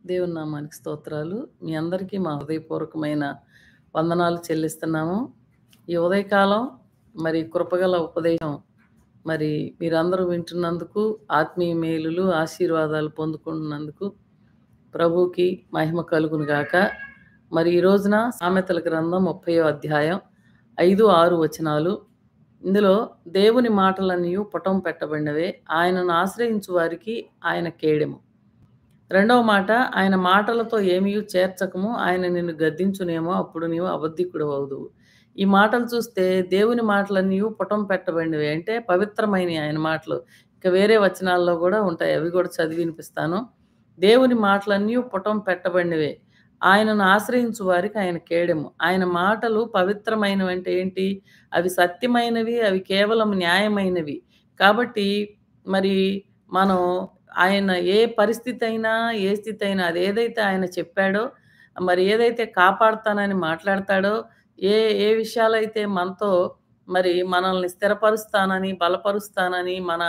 దేవుని నామానికి స్తోత్రాలు. మీ అందరికీ మా హృదయపూర్వకమైన వందనాలు చెల్లిస్తున్నాము. ఈ ఉదయకాలం మరి కృపగల ఉపదేశం మరి మీరందరూ వింటున్నందుకు, ఆత్మీయ మేలులు, ఆశీర్వాదాలు పొందుకుంటున్నందుకు ప్రభువుకి మహిమ కలుగును గాక. మరి ఈ రోజున సామెతల గ్రంథం 30వ అధ్యాయం 5, 6 వచనాలు. ఇందులో దేవుని మాటలన్నీయు పుటం పెట్టబడినవే. ఆయనను ఆశ్రయించు వారికి ఆయన కేడెము. రెండవ మాట, ఆయన మాటలతో ఏమీయు చేర్చకము. ఆయన నిన్ను గద్దించునేమో, అప్పుడు నీవు అబద్ధికుడవవుదువు. ఈ మాటలు చూస్తే దేవుని మాటలన్నీయు పుటం పెట్టబడినవి. అంటే పవిత్రమైనవి ఆయన మాటలు. ఇక వేరే వచనాల్లో కూడా ఉంటాయి. అవి కూడా చదివి వినిపిస్తాను. దేవుని మాటలన్నీయు పుటం పెట్టబడినవే. ఆయనను ఆశ్రయించు వారికి ఆయన కేడెము. ఆయన మాటలు పవిత్రమైనవి అంటే ఏంటి? అవి సత్యమైనవి, అవి కేవలం న్యాయమైనవి. కాబట్టి మరి మనం ఆయన ఏ పరిస్థితి అయినా, ఏ స్థితి అయినా అదేదైతే ఆయన చెప్పాడో, మరి ఏదైతే కాపాడుతానని మాట్లాడతాడో, ఏ ఏ విషయాలైతే మనతో మరి మనల్ని స్థిరపరుస్తానని, బలపరుస్తానని, మన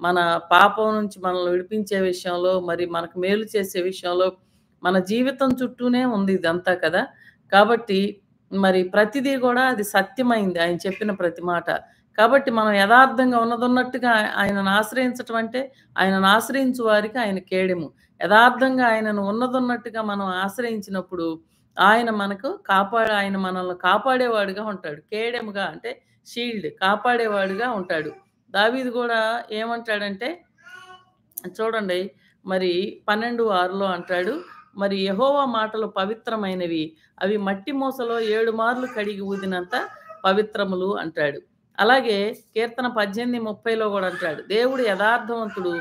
మన పాపం నుంచి మనల్ని విడిపించే విషయంలో, మరి మనకు మేలు చేసే విషయంలో, మన జీవితం చుట్టూనే ఉంది ఇదంతా కదా! కాబట్టి మరి ప్రతిదీ గూడా అది సత్యమైంది ఆయన చెప్పిన ప్రతి మాట. కాబట్టి మనం యథార్థంగా ఉన్నదున్నట్టుగా ఆయనను ఆశ్రయించటం అంటే, ఆయనను ఆశ్రయించు వారికి ఆయన కేడెము. యథార్థంగా ఆయనను ఉన్నదున్నట్టుగా మనం ఆశ్రయించినప్పుడు, ఆయన మనల్ని కాపాడేవాడుగా ఉంటాడు. కేడెముగా అంటే షీల్డ్ కాపాడేవాడుగా ఉంటాడు. దావీదు గూడా ఏమంటాడంటే చూడండి మరి 12:6లో అంటాడు, మరి యెహోవా మాటలు పవిత్రమైనవి. అవి మట్టి మూసలో 7 మార్లు కడిగి ఊదినంత పవిత్రములు అంటాడు. అలాగే కీర్తన 18:30లో కూడా అంటాడు, దేవుడు యథార్థవంతుడు,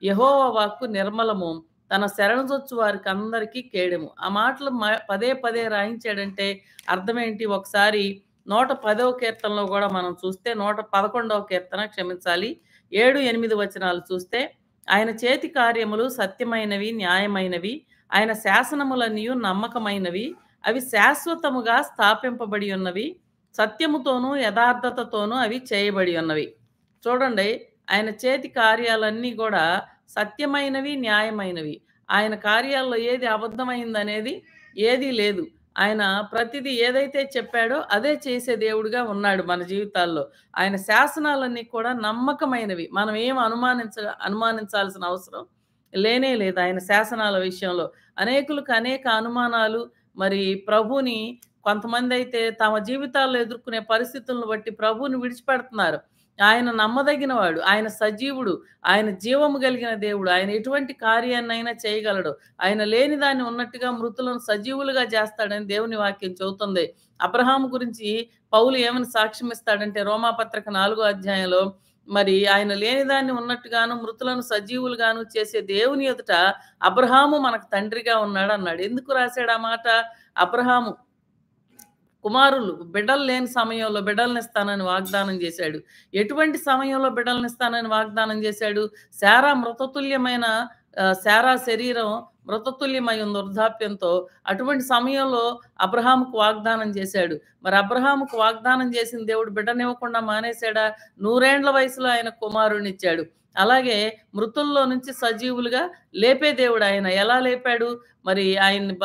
యెహోవా వాక్కు నిర్మలము, తన శరణుజొచ్చు వారికి అందరికీ కేడెము. ఆ మాటలు పదే పదే రాయించాడంటే అర్థమేంటి? ఒకసారి 110వ కీర్తనలో కూడా మనం చూస్తే 111వ కీర్తన క్షమించాలి 7, 8 వచనాలు చూస్తే, ఆయన చేతి కార్యములు సత్యమైనవి, న్యాయమైనవి. ఆయన శాసనములన్నీయు నమ్మకమైనవి. అవి శాశ్వతముగా స్థాపింపబడి ఉన్నవి. సత్యముతోనూ యథార్థతతోనూ అవి చేయబడి ఉన్నవి. చూడండి, ఆయన చేతి కార్యాలన్నీ కూడా సత్యమైనవి, న్యాయమైనవి. ఆయన కార్యాల్లో ఏది అబద్ధమైందనేది ఏదీ లేదు. ఆయన ప్రతిదీ ఏదైతే చెప్పాడో అదే చేసే దేవుడుగా ఉన్నాడు మన జీవితాల్లో. ఆయన శాసనాలన్నీ కూడా నమ్మకమైనవి. మనం ఏం అనుమానించాల్సిన అవసరం లేనే లేదు ఆయన శాసనాల విషయంలో. అనేకులకు అనేక అనుమానాలు. మరి ప్రభువుని కొంతమందైతే తమ జీవితాల్లో ఎదుర్కొనే పరిస్థితులను బట్టి ప్రభువుని విడిచిపెడుతున్నారు. ఆయన నమ్మదగినవాడు. ఆయన సజీవుడు. ఆయన జీవము కలిగిన దేవుడు. ఆయన ఎటువంటి కార్యాన్నైనా చేయగలడు. ఆయన లేని దాన్ని ఉన్నట్టుగా మృతులను సజీవులుగా చేస్తాడని దేవుని వాక్యం చెబుతుంది. అబ్రహాము గురించి పౌలు ఏమని సాక్ష్యం ఇస్తాడంటే రోమాపత్రిక 4వ అధ్యాయంలో మరి ఆయన లేని దాన్ని ఉన్నట్టుగాను మృతులను సజీవులుగాను చేసే దేవుని ఎదుట అబ్రహాము మనకు తండ్రిగా ఉన్నాడు అన్నాడు. ఎందుకు రాశాడు ఆ మాట? అబ్రహాము బిడ్డలు లేని సమయంలో బిడ్డలనిస్తానని వాగ్దానం చేశాడు. ఎటువంటి సమయంలో బిడ్డలనిస్తానని వాగ్దానం చేశాడు? శారా శరీరం మృతతుల్యమై ఉంది వృద్ధాప్యంతో. అటువంటి సమయంలో అబ్రహాముకు వాగ్దానం చేశాడు. మరి అబ్రహాముకు వాగ్దానం చేసిన దేవుడు బిడ్డనివ్వకుండా మానేశాడా? 100 ఏండ్ల వయసులో ఆయన కుమారునిచ్చాడు. అలాగే మృతుల్లో నుంచి సజీవులుగా లేపే దేవుడు ఆయన. ఎలా లేపాడు? మరి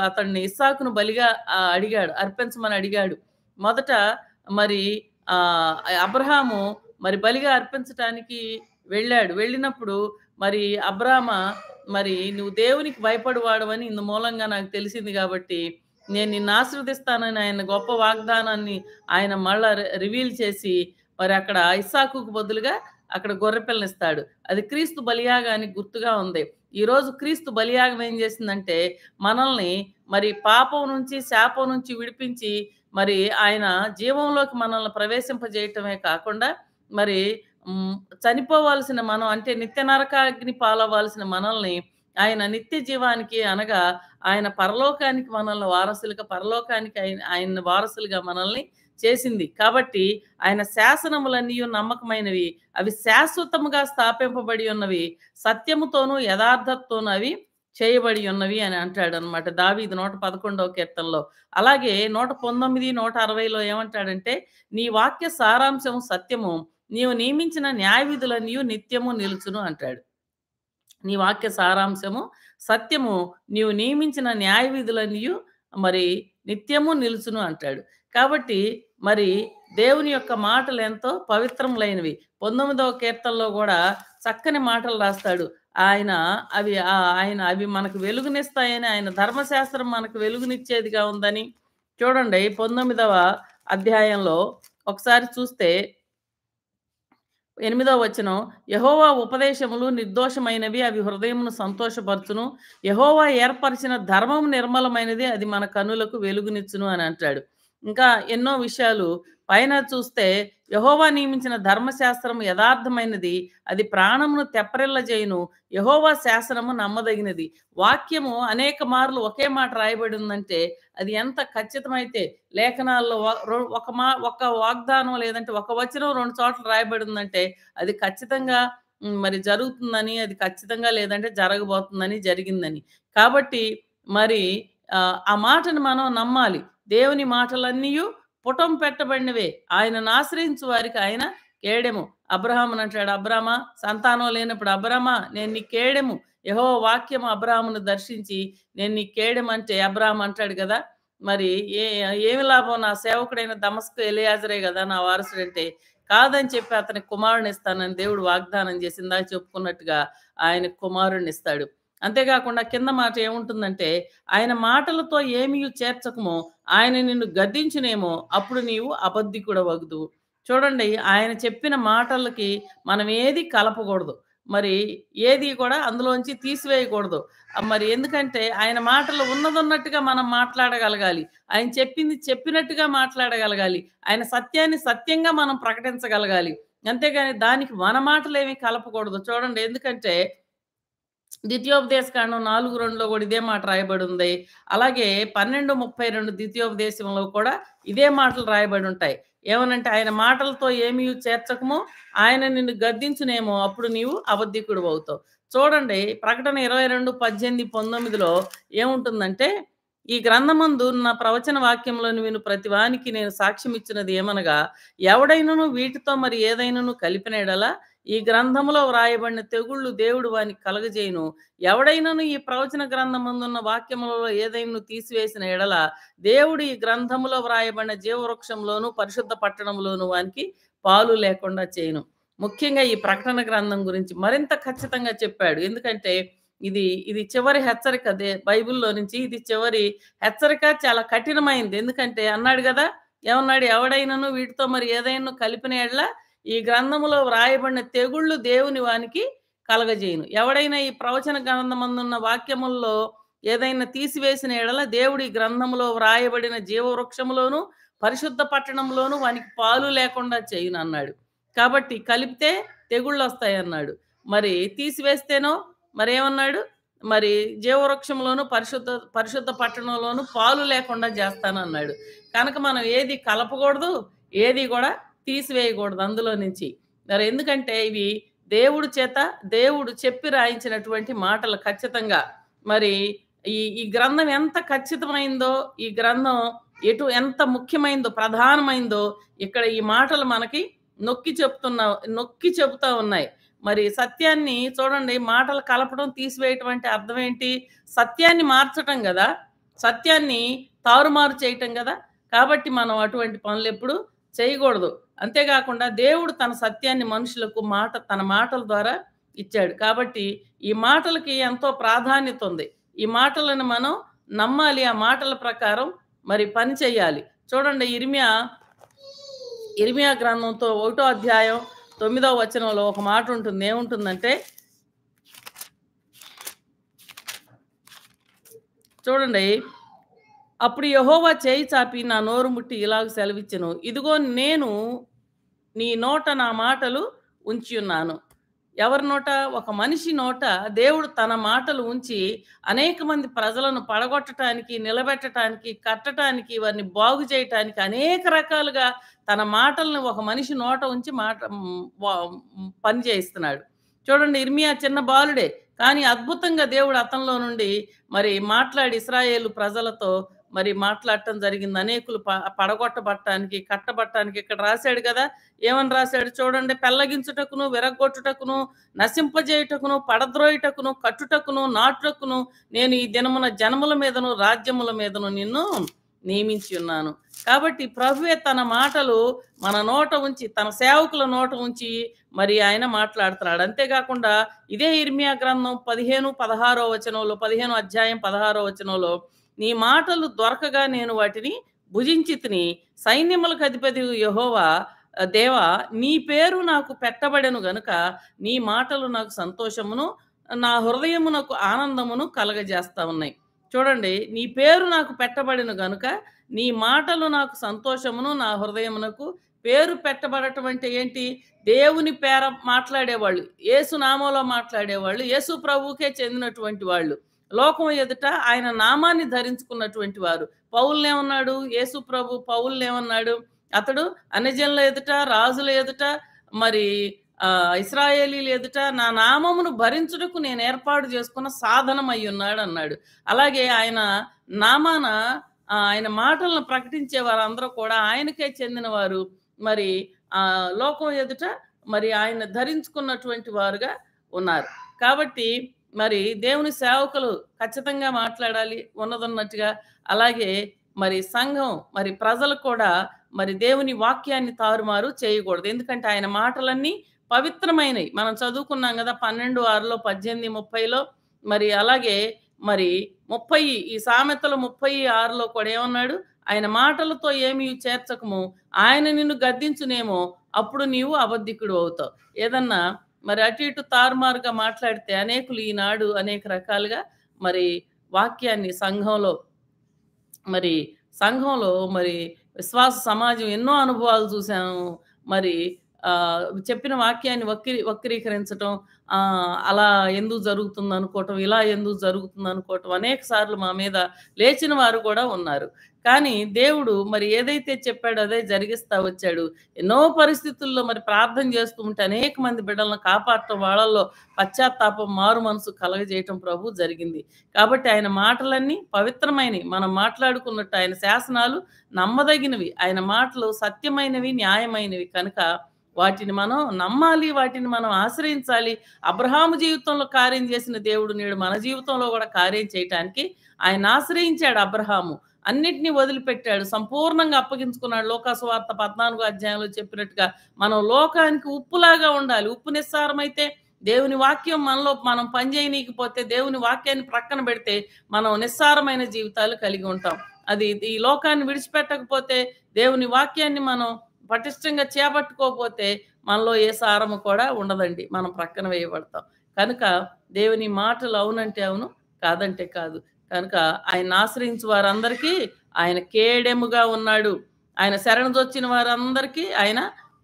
అతన్ని ఇస్సాకును బలిగా అర్పించమని అడిగాడు. మొదట మరి అబ్రహాము మరి బలిగా అర్పించటానికి వెళ్ళాడు. వెళ్ళినప్పుడు మరి మరి నువ్వు దేవునికి భయపడువాడవని ఇందు మూలంగా నాకు తెలిసింది కాబట్టి నేను నిన్ను ఆశీర్వదిస్తానని ఆయన గొప్ప వాగ్దానాన్ని ఆయన మళ్ళా రివీల్ చేసి మరి అక్కడ ఇస్సాకుకు బదులుగా అక్కడ గొర్రెపిల్లనిస్తాడు. అది క్రీస్తు బలియాగానికి గుర్తుగా ఉంది. ఈరోజు క్రీస్తు బలియాగం ఏం చేసిందంటే మనల్ని మరి పాపం నుంచి, శాపం నుంచి విడిపించి మరి ఆయన జీవంలోకి మనల్ని ప్రవేశింపజేయటమే కాకుండా మరి చనిపోవాల్సిన మనం అంటే నిత్య నరకాగ్ని పాలవ్వాల్సిన మనల్ని ఆయన నిత్య జీవానికి అనగా ఆయన పరలోకానికి మనల్ని వారసులుగా, పరలోకానికి ఆయన వారసులుగా మనల్ని చేసింది. కాబట్టి ఆయన శాసనములన్నీ నమ్మకమైనవి. అవి శాశ్వతముగా స్థాపింపబడి ఉన్నవి. సత్యముతోనూ యథార్థతతోనూ అవి చేయబడి ఉన్నవి అని అంటాడనమాట దావీదు 111వ కీర్తనలో. అలాగే 119, 160లో ఏమంటాడంటే, నీ వాక్య సారాంశము సత్యము, నీవు నియమించిన న్యాయ విధులన్నీ నిత్యము నిలుచును అంటాడు. నీ వాక్య సారాంశము సత్యము, నీవు నియమించిన న్యాయ విధులన్నీయు మరి నిత్యము నిలుచును అంటాడు. కాబట్టి మరి దేవుని యొక్క మాటలు ఎంతో పవిత్రములైనవి. 19వ కీర్తనలో కూడా చక్కని మాటలు రాస్తాడు. ఆయన ఆయన అవి మనకు వెలుగునిస్తాయని, ఆయన ధర్మశాస్త్రం మనకు వెలుగునిచ్చేదిగా ఉందని. చూడండి 19వ అధ్యాయంలో ఒకసారి చూస్తే 8వ వచనం, యెహోవా ఉపదేశములు నిర్దోషమైనవి, అవి హృదయమును సంతోషపరచును. యెహోవా ఏర్పరిచిన ధర్మము నిర్మలమైనది, అది మన కన్నులకు వెలుగునిచ్చును అని అంటాడు. ఇంకా ఎన్నో విషయాలు పైన చూస్తే, యెహోవా నియమించిన ధర్మశాస్త్రము యథార్థమైనది, అది ప్రాణమును తెప్పరిల్లజేయును. యెహోవా శాసనము నమ్మదగినది. వాక్యము అనేక మార్లు ఒకే మాట రాయబడి ఉందంటే అది ఎంత ఖచ్చితమైతే, లేఖనాల్లో ఒక వాగ్దానం లేదంటే ఒక వచనం 2 చోట్ల రాయబడి ఉందంటే అది ఖచ్చితంగా మరి జరుగుతుందని, అది ఖచ్చితంగా లేదంటే జరగబోతుందని, జరిగిందని. కాబట్టి మరి ఆ మాటను మనం నమ్మాలి. దేవుని మాటలన్నీయు పుటం పెట్టబడినవే. ఆయనను ఆశ్రయించు వారికి ఆయన కేడెము. అబ్రాహామునంటాడు, అబ్రామా సంతానం లేనప్పుడు, అబ్రామా నేను నీ కేడెము. యెహోవా వాక్యము అబ్రాహామును దర్శించి నేను నీ కేడెము అంటే అబ్రాహాము అంటాడు కదా! మరి ఏమి లాభం, నా సేవకుడైన దమస్కు ఎలియాజరే కదా నా వారసుడంటే. కాదని చెప్పి అతనికి కుమారునిస్తానని దేవుడు వాగ్దానం చేసి, ఇందాక చెప్పుకున్నట్టుగా ఆయనకు కుమారుడినిస్తాడు. అంతేకాకుండా కింద మాట ఏముంటుందంటే, ఆయన మాటలతో ఏమీ చేర్చకము, ఆయన నిన్ను గద్దించునేమో, అప్పుడు నీవు అబద్ధికుడవగుదువు. చూడండి, ఆయన చెప్పిన మాటలకి మనం ఏది కలపకూడదు. మరి ఏది కూడా అందులోంచి తీసివేయకూడదు. మరి ఎందుకంటే ఆయన మాటలు ఉన్నదున్నట్టుగా మనం మాట్లాడగలగాలి. ఆయన చెప్పింది చెప్పినట్టుగా మాట్లాడగలగాలి. ఆయన సత్యాన్ని సత్యంగా మనం ప్రకటించగలగాలి. అంతేగాని దానికి మన మాటలేమి కలపకూడదు. చూడండి, ఎందుకంటే ద్వితీయోపదేశకాండం 4:2లో కూడా ఇదే మాట రాయబడి ఉంది. అలాగే 12:32 ద్వితీయోపదేశంలో కూడా ఇదే మాటలు రాయబడి ఉంటాయి. ఏమనంటే, ఆయన మాటలతో ఏమీ చేర్చకము, ఆయన నిన్ను గద్దించునేమో, అప్పుడు నీవు అబద్ధికుడు అవుతావు. చూడండి, ప్రకటన 22:18, 19లో ఏముంటుందంటే, ఈ గ్రంథమందు ఉన్న ప్రవచన వాక్యంలోని విను ప్రతివానికి నేను సాక్ష్యం ఇచ్చినది ఏమనగా, ఎవడైనను వీటితో మరి ఏదైనను కలిపిన ఎడల ఈ గ్రంథములో వ్రాయబడిన తెగుళ్ళు దేవుడు వానికి కలగజేయును. ఎవడైనను ఈ ప్రవచన గ్రంథమందున్న వాక్యములలో ఏదైనా తీసివేసిన ఎడల దేవుడు ఈ గ్రంథములో వ్రాయబడిన జీవవృక్షంలోను పరిశుద్ధ పట్టణంలోను వానికి పాలు లేకుండా చేయును. ముఖ్యంగా ఈ ప్రకటన గ్రంథం గురించి మరింత ఖచ్చితంగా చెప్పాడు. ఎందుకంటే ఇది చివరి హెచ్చరిక. బైబిల్లో నుంచి ఇది చివరి హెచ్చరిక. చాలా కఠినమైంది. ఎందుకంటే అన్నాడు కదా, ఏమన్నాడు, ఎవడైనను వీటితో మరి ఏదైనా కలిపిన ఎడల ఈ గ్రంథములో వ్రాయబడిన తెగుళ్ళు దేవుని వానికి కలగజేయును. ఎవడైనా ఈ ప్రవచన గ్రంథమందున్న వాక్యముల్లో ఏదైనా తీసివేసిన ఎడల దేవుడి గ్రంథములో వ్రాయబడిన జీవవృక్షములోను పరిశుద్ధ పట్టణంలోను వానికి పాలు లేకుండా చేయును అన్నాడు. కాబట్టి కలిపితే తెగుళ్ళు వస్తాయి అన్నాడు. మరి తీసివేస్తేనో మరేమన్నాడు, మరి జీవవృక్షంలోను పరిశుద్ధ పట్టణంలోను పాలు లేకుండా చేస్తానన్నాడు. కనుక మనం ఏది కలపకూడదు, ఏది కూడా తీసివేయకూడదు అందులో నుంచి. మరి ఎందుకంటే ఇవి దేవుడు చెప్పి రాయించినటువంటి మాటలు ఖచ్చితంగా. మరి ఈ గ్రంథం ఎంత ఖచ్చితమైందో, ఈ గ్రంథం ఎంత ముఖ్యమైందో, ప్రధానమైందో ఇక్కడ ఈ మాటలు మనకి నొక్కి చెబుతా ఉన్నాయి. మరి సత్యాన్ని చూడండి, మాటలు కలపడం తీసివేయటం అంటే అర్థం ఏంటి? సత్యాన్ని మార్చటం కదా, సత్యాన్ని తారుమారు చేయటం కదా. కాబట్టి మనం అటువంటి పనులు ఎప్పుడు చేయకూడదు. అంతేకాకుండా దేవుడు తన సత్యాన్ని మనుషులకు తన మాటల ద్వారా ఇచ్చాడు. కాబట్టి ఈ మాటలకి ఎంతో ప్రాధాన్యత ఉంది. ఈ మాటలను మనం నమ్మాలి. ఆ మాటల ప్రకారం మరి పని చేయాలి. చూడండి, ఇర్మియా గ్రంథంతో 1వ అధ్యాయం 9వ వచనంలో ఒక మాట ఉంటుంది. ఏముంటుందంటే, చూడండి, అప్పుడు యెహోవా చేయి చాపి నా నోరు ముట్టి ఇలాగ సెలవిచ్చెను, ఇదిగో నేను నీ నోట నా మాటలు ఉంచి ఉన్నాను. ఎవరి నోట? ఒక మనిషి నోట దేవుడు తన మాటలు ఉంచి అనేక మంది ప్రజలను పడగొట్టడానికి, నిలబెట్టడానికి, కట్టడానికి, వారిని బాగు చేయటానికి అనేక రకాలుగా తన మాటలను ఒక మనిషి నోట ఉంచి పని చేయిస్తున్నాడు. చూడండి, ఇర్మియా చిన్న బాలుడే, కానీ అద్భుతంగా దేవుడు అతనిలో నుండి మరి మాట్లాడి ఇశ్రాయేలు ప్రజలతో మరి మాట్లాడటం జరిగింది. అనేకులు పడగొట్టబట్టానికి, కట్టబట్టానికి ఇక్కడ రాశాడు కదా! ఏమని రాశాడు చూడండి. పెళ్లగించుటకును, విరగ్గొట్టుటకును, నశింపజేయుటకును, పడద్రోయుటకును, కట్టుటకును, నాటుటకును నేను ఈ దినమున జనముల మీదను రాజ్యముల మీదను నిన్ను నియమించి ఉన్నాను. కాబట్టి ప్రభువే తన మాటలు మన నోట ఉంచి, తన సేవకుల నోట ఉంచి మరి ఆయన మాట్లాడుతున్నాడు. అంతేకాకుండా ఇదే ఇర్మియా గ్రంథం 15:16 వచనంలో, 15 అధ్యాయం 16 వచనంలో, నీ మాటలు దొరకగా నేను వాటిని భుజించితిని. సైన్యములకు అధిపతి యెహోవా దేవా, నీ పేరు నాకు పెట్టబడెను గనుక నీ మాటలు నాకు సంతోషమును, నా హృదయమునకు ఆనందమును కలగజేస్తా ఉన్నాయి. చూడండి, నీ పేరు నాకు పెట్టబడిన గనుక నీ మాటలు నాకు సంతోషమును, నా హృదయమునకు. పేరు పెట్టబడటం అంటే ఏంటి? దేవుని పేర మాట్లాడేవాళ్ళు, యేసు నామంలో మాట్లాడేవాళ్ళు, యేసు ప్రభువుకే చెందినటువంటి వాళ్ళు, లోకం ఎదుట ఆయన నామాన్ని ధరించుకున్నటువంటి వారు. పౌలునేమన్నాడు యేసు ప్రభు? పౌలునేమన్నాడు? అతడు అన్యజనుల ఎదుట, రాజుల ఎదుట, మరి ఇశ్రాయేలీల ఎదుట నా నామమును భరించుటకు నేను ఏర్పాటు చేసుకున్న సాధనం అయి ఉన్నాడు అన్నాడు. అలాగే ఆయన నామాన ఆయన మాటలను ప్రకటించే వారందరూ కూడా ఆయనకే చెందిన వారు. మరి లోకం ఎదుట మరి ఆయన ధరించుకున్నటువంటి వారుగా ఉన్నారు. కాబట్టి మరి దేవుని సేవకులు ఖచ్చితంగా మాట్లాడాలి ఉన్నదన్నట్టుగా. అలాగే మరి సంఘం, మరి ప్రజలు కూడా మరి దేవుని వాక్యాన్ని తారుమారు చేయకూడదు. ఎందుకంటే ఆయన మాటలన్నీ పవిత్రమైనవి. మనం చదువుకున్నాం కదా 12:6లో, 18:30లో. మరి అలాగే మరి 30 ఈ సామెతలు 36లో కూడా ఏమన్నాడు? ఆయన మాటలతో ఏమీ చేర్చకము, ఆయన నిన్ను గద్దించునేమో, అప్పుడు నీవు అబద్ధికుడు అవుతావు. ఏదన్నా మరి అటు ఇటు తారుమారుగా మాట్లాడితే అనేకులు ఈనాడు అనేక రకాలుగా మరి వాక్యాన్ని సంఘంలో మరి విశ్వాస సమాజం ఎన్నో అనుభవాలు చూసాము. మరి చెప్పిన వాక్యాన్ని వక్రీకరించటం, అలా ఎందుకు జరుగుతుంది అనుకోవటం, ఇలా ఎందుకు జరుగుతుంది అనుకోవటం, అనేక సార్లు మా మీద లేచిన వారు కూడా ఉన్నారు. కానీ దేవుడు మరి ఏదైతే చెప్పాడో అదే జరిగిస్తా వచ్చాడు. ఎన్నో పరిస్థితుల్లో మరి ప్రార్థన చేస్తూ ఉంటే అనేక మంది బిడ్డలను కాపాడటం, వాళ్ళల్లో పశ్చాత్తాపం, మారు మనసు కలగజేయటం ప్రభు జరిగింది. కాబట్టి ఆయన మాటలన్నీ పవిత్రమైనవి. మనం మాట్లాడుకున్నట్టు ఆయన శాసనాలు నమ్మదగినవి, ఆయన మాటలు సత్యమైనవి, న్యాయమైనవి కనుక వాటిని మనం నమ్మాలి, వాటిని మనం ఆశ్రయించాలి. అబ్రహాము జీవితంలో కార్యం చేసిన దేవుడు నేడు మన జీవితంలో కూడా కార్యం చేయటానికి ఆయన ఆశ్రయించాడు. అబ్రహాము అన్నిటినీ వదిలిపెట్టాడు, సంపూర్ణంగా అప్పగించుకున్నాడు. లోకాసువార్త 14 అధ్యాయంలో చెప్పినట్టుగా మనం లోకానికి ఉప్పులాగా ఉండాలి. ఉప్పు నిస్సారమైతే, దేవుని వాక్యం మనలో మనం పనిచేయనీకపోతే, దేవుని వాక్యాన్ని ప్రక్కన పెడితే మనం నిస్సారమైన జీవితాలు కలిగి ఉంటాం. అది ఈ లోకాన్ని విడిచిపెట్టకపోతే, దేవుని వాక్యాన్ని మనం పటిష్టంగా చేపట్టుకోకపోతే మనలో ఏ సారము కూడా ఉండదండి. మనం ప్రక్కన వేయబడతాం. కనుక దేవుని మాటలు అవునంటే అవును, కాదంటే కాదు. కనుక ఆయన ఆశ్రయించు వారందరికీ ఆయన కేడెముగా ఉన్నాడు. ఆయన శరణుజొచ్చిన వారందరికీ ఆయన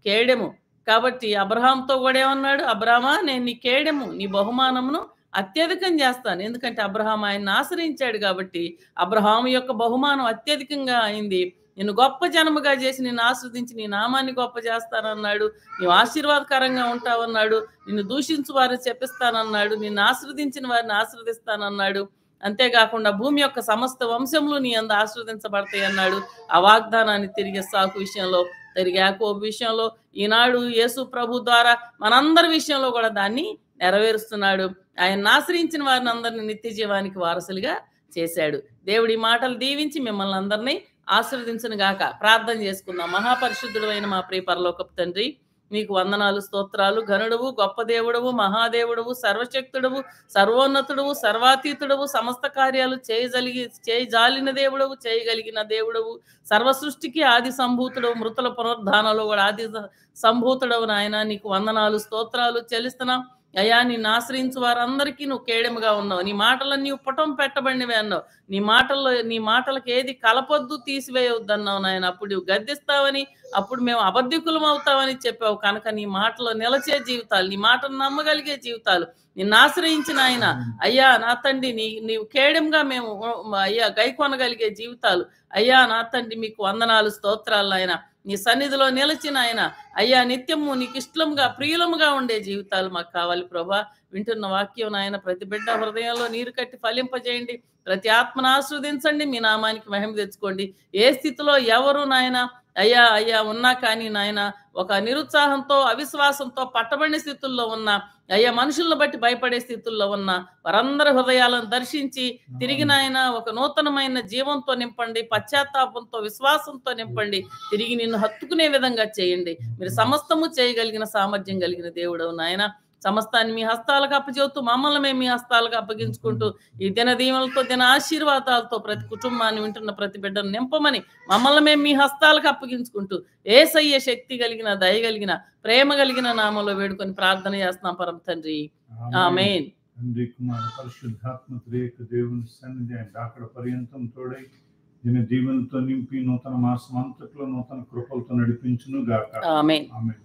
కేడెము. కాబట్టి అబ్రహాంతో కూడా ఏమన్నాడు? అబ్రహామా, నేను నీ కేడెము, నీ బహుమానమును అత్యధికం చేస్తాను. ఎందుకంటే అబ్రహాం ఆయన్ని ఆశ్రయించాడు కాబట్టి అబ్రహాము యొక్క బహుమానం అత్యధికంగా అయింది. నిన్ను గొప్ప జనముగా చేసి నిన్ను ఆశ్రదించి నీ నామాన్ని గొప్ప చేస్తానన్నాడు. నీవు ఆశీర్వాదకరంగా ఉంటావన్నాడు. నిన్ను దూషించు వారిని చెప్పిస్తానన్నాడు. నిన్ను ఆశ్రదించిన వారిని ఆశ్రదిస్తానన్నాడు. అంతేకాకుండా భూమి యొక్క సమస్త వంశములు నీ యందు ఆశ్రదించబడతాయి అన్నాడు. ఆ వాగ్దానాన్ని తిరిగి ఇస్సాకు విషయంలో, తిరిగి యాకోబు విషయంలో, ఈనాడు యేసు ప్రభు ద్వారా మనందరి విషయంలో కూడా దాన్ని నెరవేరుస్తున్నాడు. ఆయన ఆశ్రయించిన వారిని అందరినీ నిత్య జీవానికి వారసులుగా చేశాడు. దేవుడి మాటలు దీవించి మిమ్మల్ని అందరినీ ఆశీర్వదించును గాక. ప్రార్థన చేసుకుందాం. మహాపరిశుద్ధుడు అయిన మా ప్రియ పరలోకపు తండ్రి, నీకు వందనాలు, స్తోత్రాలు. ఘనుడవు, గొప్ప దేవుడవు, మహాదేవుడవు, సర్వశక్తుడవు, సర్వోన్నతుడవు, సర్వాతీతుడవు, సమస్త కార్యాలు చేయజాలిన దేవుడవు, చేయగలిగిన దేవుడవు, సర్వ సృష్టికి ఆది సంభూతుడవు, మృతుల పునరుద్ధానంలో కూడా ఆది సంభూతుడవు. నాయన నీకు వందనాలు, స్తోత్రాలు చెల్లిస్తున్నాం. అయ్యా, నిన్ను ఆశ్రయించు వారందరికీ నువ్వు కేడెముగా ఉన్నావు. నీ మాటలన్నీ పుటం పెట్టబడినవి అన్నావు. నీ మాటలకు ఏది కలపొద్దు, తీసివేయొద్దు అన్నావు నాయన. అప్పుడు నువ్వు గద్దిస్తావని, అప్పుడు మేము అబద్ధికులం అవుతామని చెప్పావు. కనుక నీ మాటలో నిలచే జీవితాలు, నీ మాటను నమ్మగలిగే జీవితాలు, నిన్ను ఆశ్రయించిన ఆయన అయ్యా నా తండ్రి, నీవు కేడెంగా మేము అయ్యా గైకొనగలిగే జీవితాలు, అయ్యా నా తండ్రి మీకు వందనాలు, స్తోత్రాలు. ఆయన నీ సన్నిధిలో నిలిచిన ఆయన అయ్యా నిత్యము నీకు ఇష్టముగా ప్రియులముగా ఉండే జీవితాలు మాకు కావాలి ప్రభా. వింటున్న వాక్యం నాయన ప్రతి బిడ్డ హృదయంలో నీరు కట్టి ఫలింపజేయండి. ప్రతి ఆత్మను ఆస్వాదించండి. మీ నామానికి మహిమ తెచ్చుకోండి. ఏ స్థితిలో ఎవరు నాయన అయ్యా అయ్యా ఉన్నా కానీ నాయన ఒక నిరుత్సాహంతో అవిశ్వాసంతో పట్టబడిన స్థితుల్లో ఉన్న అయ్యా మనుషులను బట్టి భయపడే స్థితుల్లో ఉన్న వారందరి హృదయాలను దర్శించి తిరిగి నాయన ఒక నూతనమైన జీవంతో నింపండి, పశ్చాత్తాపంతో విశ్వాసంతో నింపండి, తిరిగి నిన్ను హత్తుకునే విధంగా చేయండి. మీరు సమస్తము చేయగలిగిన సామర్థ్యం కలిగిన దేవుడవు నాయన. సమస్తాన్ని మీ హస్తాలకు అప్పచెబుతూ మమ్మల్ని మేము మీ హస్తాలకు అప్పగించుకుంటూ ఈ దిన దీవెనలతో దిన ఆశీర్వాదాలతో ప్రతి కుటుంబాన్ని వింటున్న ప్రతి బిడ్డను నింపమని మమ్మల్ని మేము మీ హస్తాలకు అప్పగించుకుంటూ యేసయ్య శక్తి కలిగిన దయ కలిగిన ప్రేమ కలిగిన నామంలో వేడుకొని ప్రార్థన చేస్తున్నాం పరమ తండ్రి. ఆమేన్. తండ్రి కుమార పరిశుద్ధాత్మ త్రియేక దేవుని సన్నిధి ఆయన అక్కడ పర్యంతం తోడై దీని దీవెనలతో నింపి నూతన మాసం అంతట్లో నూతన కృపలతో నడిపించును గాక. ఆమేన్. ఆమేన్.